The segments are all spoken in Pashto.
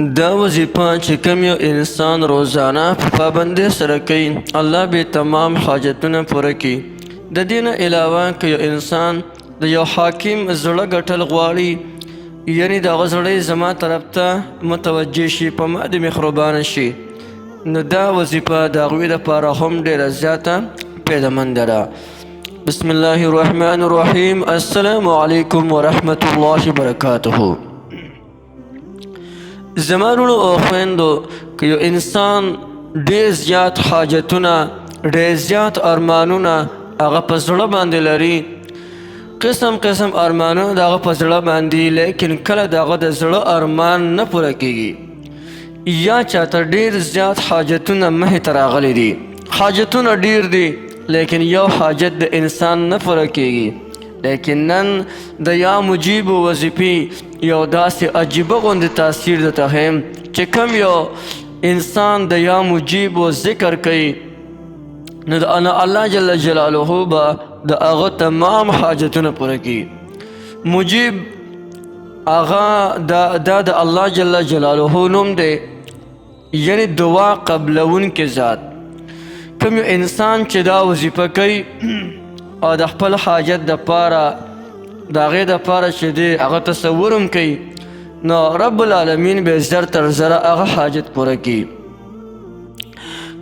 دا وظیفه چې کوم یو انسان روزانه په پابندۍ سره کوي الله به تمام حاجتونه پوره کړي. د دې نه علاوه که یو انسان د یو حاکم زړه ګټل غواړي، یعنی د هغه زړه زما طرف ته متوجه شي، په ما د مهربانه شي، نو دا وظیفه د هغوی دپاره هم ډېره زیاته پیدامنده ده. بسم الله الرحمن الرحیم. السلام علیکم ورحمة الله وبرکاته. زما وروڼو او خویندو، که یو انسان ډېر زیات حاجتونه، ډېر زیات ارمانونه هغه په زړه باندې لري، قسم قسم ارمانونه د هغه په زړه باندې، لیکن کله د هغه د زړه ارمان نه پوره کېږي، یا چاته ډېر زیات حاجتونه مخې ته راغلي دي، حاجتونه ډېر دي لیکن یو حاجت د انسان نه پوره کېږي. لیکن نن د یا مجیب وظیفې یو داسې عجیبه غوندې تاثیر درته ښیم چې کوم یو انسان د یا مجیب ذکر کوي، نو د الله جل جلاله به د هغه تمام حاجتونه پوره کړي. مجیب هغه دا د الله جل جلاله نوم دی، یعنی دعا قبلونکی ذات. کوم یو انسان چې دا وظیفه کوي او د خپل حاجت دپاره د هغې دپاره چې دی هغه تصور هم کوي، نو رب العالمین به زر تر زره هغه حاجت پوره کړي.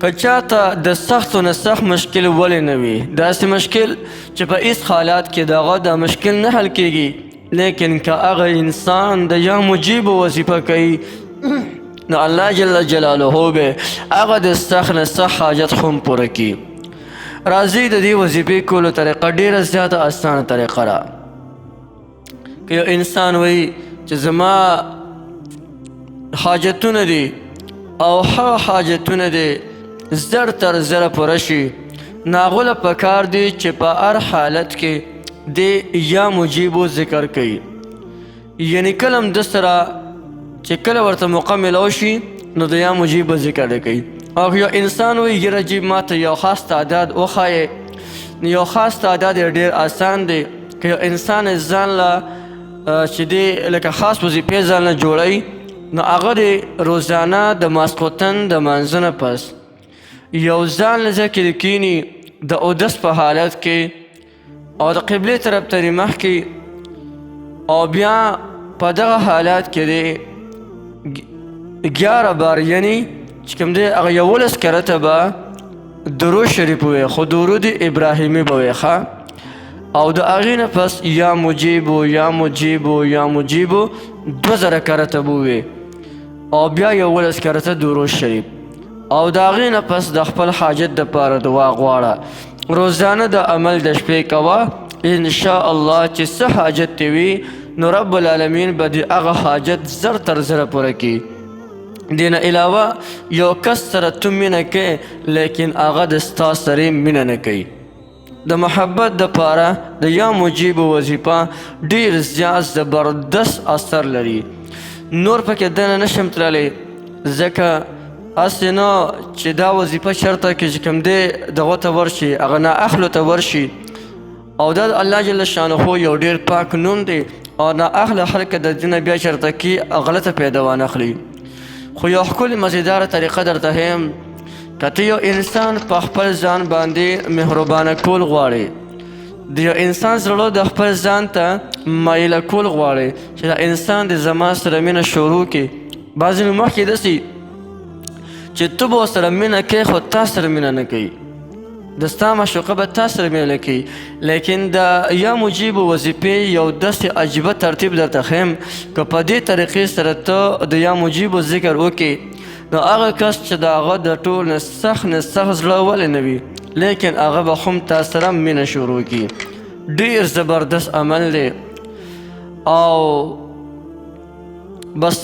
که چاته د سختو نه سخت مشکل ولې نه وي، داسې مشکل چې په هیڅ حالات کې د هغه دا مشکل نه حل کېږي، لیکن که هغه انسان د یا مجیب وظیفه کوي، نو الله جل جلاله به هغه د سخت نه سخت حاجت هم پوره کړي. راځئ د دې وظیفې کولو طریقه ډېره زیاته اسانه طریقه ده. که یو انسان وایي چې زما حاجتونه دي او هغه حاجتونه دي زر تر زره پوره شي، نو هغو له پکار دی چې په هر حالت کې د یا مجیبو ذکر کوي. یعنی کله هم د سره چې کله ورته موقع میلاو شي نو د یا مجیب ذکر دی کوي. او یو انسان وایي یره جی ما ته یو خاص تعداد وښایې، نو یو خاص تعداد یې ډېر آسان دی. که یو انسان ځان له چې دی لکه خاص وظیفې ځان له جوړوي، نو هغه د روزانه د ماسخوتن د لمانځه نه پس یو ځان له ځای کې کښېني د اودس په حالت کې او د قبلې طرف ته مخکې، او بیا په دغه حالات کې دی 11 بار، یعنی چې کوم دی هغه 11 کرته به درود شریف ووایي، خو درود ابراهیمي به وایي ښه، او د هغې نه پس یا مجیبو یا مجیبو یا مجیبو 2000 کرته به ووایي، او بیا 11 کرته درود شریف، او د هغې نه پس د خپل حاجت دپاره دعا غواړه. روزانه د عمل د شپې کوه، انشاءالله چې څه حاجت دې وي نو رب العالمین به د هغه حاجت زر تر زره پوره کړي. دې نه علاوه یو کس سره ته مینه کوې لیکن هغه د ستا سره مینه نه کوي. د محبت دپاره د یا مجیب وظیفه ډېر زیات زبردست اثر لري. نور پکې دننه نشم تللی، ځکه هسې نه چې دا وظیفه شرطه کې چې کوم دی دغو ته ورشي، هغه نااهلو ته ورشي، او دا د الله جل شانهو یو ډېر پاک نوم دی، او نااهله خلک د دې نه بیا شرطه کې غلطه پیدا وانخلي. خو یو ښکلې مزیداره طریقه درته ښیم. که ته یو انسان په خپل ځان باندې مهربانه کول غواړې، د یو انسان زړه د خپل ځان ته مایله کول غواړې چې دا انسان د زما سره مینه شروع کړي، بعضې نو مخکې داسې چې ته به ورسره مینه کوې خو تا سره مینه نه کوي، د ستا معشوقه به تا سره مینه نه کوي. لیکن د یا مجیب وظیفې یو داسې عجیبه ترتیب درته ښیم، که په دې طریقې سره ته د یا مجیب ذکر وکړې، نو هغه کس چې د هغه د ټول نه سخت زړه ولې نه وي، لیکن هغه به هم تا سره مینه شروع کړي. ډېر زبردست عمل دی. او بس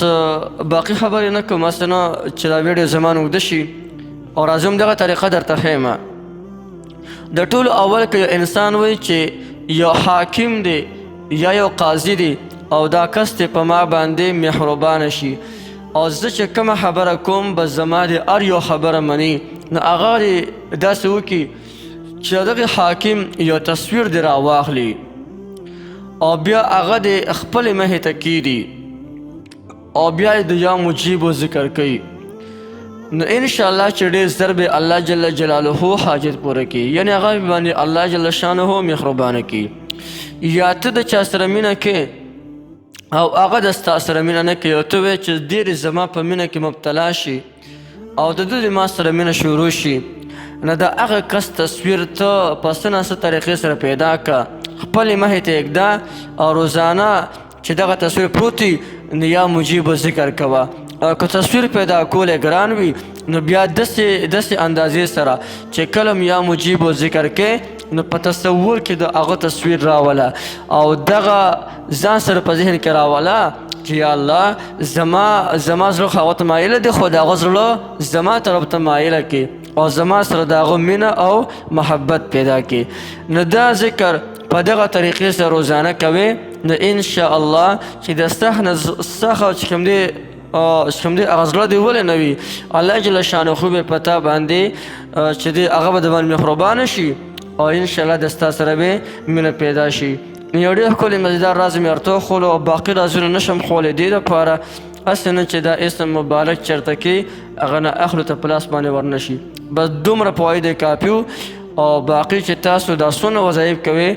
باقي خبرې نه کوم، هسې نه چې دا ویډیو زما نه اوږده شي، او راځم دغه طریقه درته ښیمه. د ټولو اول که یو انسان وایي چې یو حاکم دی یا یو قاضي دی او دا کس دی په ما باندې مهربانه شي، او زه چې کومه خبره کوم به زما د هر یو خبره مني، نو هغه دې داسې وکړي چې دغه حاکم یو تصویر دې راواخلي، او بیا هغه د خپل مخې ته کیږي او بیا یې د یا مجیبو ذکر کوي نو انشاءالله چې ډېر زر به الله جل جلاله حاجت پوره کړي، یعنې هغه باندې الله جل شانه مهربانه کړي. یا ته د چا سره مینه کې او هغه د ستا سره مینه نه کوي او ته وایې چې ډېرې زما په مینه کې مبتلا شي او د ده د ما سره مینه شروع شي، نو د هغه کس تصویر ته په څه نه څه طریقې سره پیدا کړه، خپلې مخې ته یږده او روزانه چې دغه تصویر پروت وي نو یا مجیبو ذکر کوه. او که تصویر پیدا کول ګران وي نو بیا داسې اندازې سره چې کله یا مجیبو ذکر کې نو په تصور کې د هغه تصویر راوله او دغه ځان سره په ذهن کې راوله چې یا الله زما زړه خو هغه ته مایله دی، خو د هغه زړه زما طرف ته مایله کړي او زما سره د هغه مینه او محبت پیدا کړي. نو دا ذکر په دغه طریقې سره روزانه کوي نو انشاءالله چې د څخه چې کوم دی هغه زړه دې ولې نه وي الله جل شانه خو به په تا باندې چې دی هغه به د باندې مهربانه شي او انشاءالله د ستا سره به مینه پیدا شي. یو ډېر ښکلی مزیدار راز مې ورته وښولو او باقي رازونه نشم ښولی دې دپاره هسې نه چې دا اسم مبارک چېرته کې هغه نه اخلو ته په لاس باندې ورنه شي. بس دومره فواید یې کافي وو او باقي چې تاسو دا څونه وظایف کوئ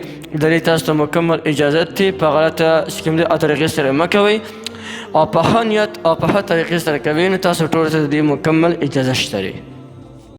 د دې تاسو ته مکمل اجازت دی، په غلطه چې کوم دی طریقې سره مه کوئ او په ښه نیت او په ښه طریقې سره کوئ نو تاسو ټولو ته د دې مکمل اجازه شته دی.